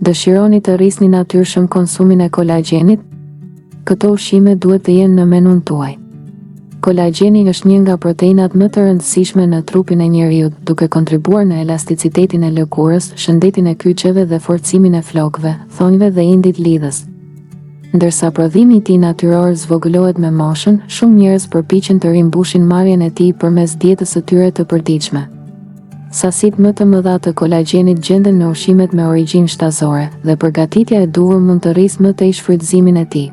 Dëshironi të rrisni natyrshëm konsumin e kolagjenit? Këto ushqime duhet të jenë në menun tuaj. Kolagjeni është një nga proteinat më të rëndësishme në trupin e njeriut, duke kontribuar në elasticitetin e lëkurës, shëndetin e kyçeve dhe forcimin e flokëve, thonjve dhe indit lidhës. Ndërsa prodhimi i tij natyror zvogëlohet me moshën, shumë njerëz përpiqen të rimbushin marrjen e tij përmes dietës së tyre të përditshme. Sasitë më të mëdha të kolagjenit gjenden në ushqimet me origjinë shtazore, dhe përgatitja e duhur mund të rrisë më tej shfrytëzimin e tij.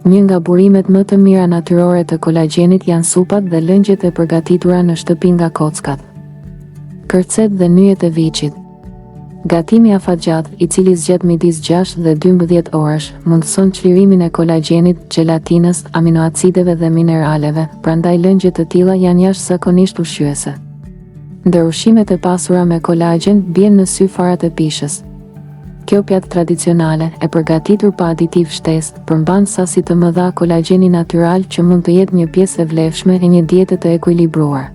Një nga burimet më të mira natyrore të kolagjenit janë supat dhe lëngjet e përgatitura në shtëpi nga kockat. Kërcet dhe nyjet e viçit. Gatimi afatgjat, i cili zgjedh midis 6 dhe 12 orësh, mundëson çlirimin e kolagjenit, gjelatinës, aminoacideve dhe mineraleve, prandaj lëngje të tilla janë jashtëzakonisht ushqyese. Ndër ushqimet e pasura me kolagjen bien në sy farat e pishës. Kjo pjatë tradicionale, e përgatitur pa aditiv shtesë, përmban sasi të mëdha kolagjeni natyral që mund të jetë një pjesë e vlefshme e një diete të ekuilibruar.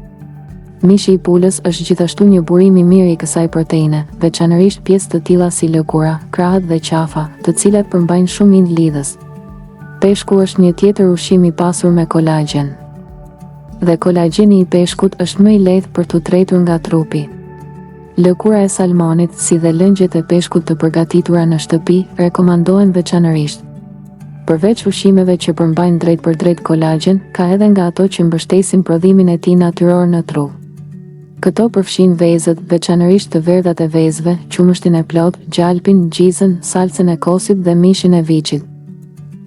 Mishi i pulës është gjithashtu një burim i mirë i kësaj proteine, veçanërisht pjesë të tilla si lëkura, krahët dhe qafa, të cilat përmbajnë shumë ind lidhës. Peshku është një tjetër ushqim i pasur me kolagjen. Dhe kolagjeni i peshkut është më i lehtë për t'u tretur nga trupi. Lëkura e salmonit, si dhe lëngjet e peshkut të përgatitura në shtëpi, rekomandohen veçanërisht. Përveç ushqimeve që përmbajnë drejt për drejt kolagjen, ka edhe nga ato që mbështesin prodhimin e tij natyror në trup. Këto përfshin vezët, veçanërisht të verdhat e vezëve, qumështin e plot, gjalpin, gjizën, salcën e kosit dhe mishin e viçit.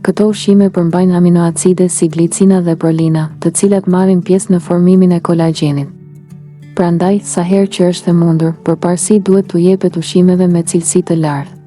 Këto ushqime përmbajnë aminoacide si glicina dhe prolina, të cilat marrin pjesë në formimin e kolagjenit. Prandaj, sa herë që është e mundur, përparësi duhet t'u jepet ushqimeve me cilësi të lartë.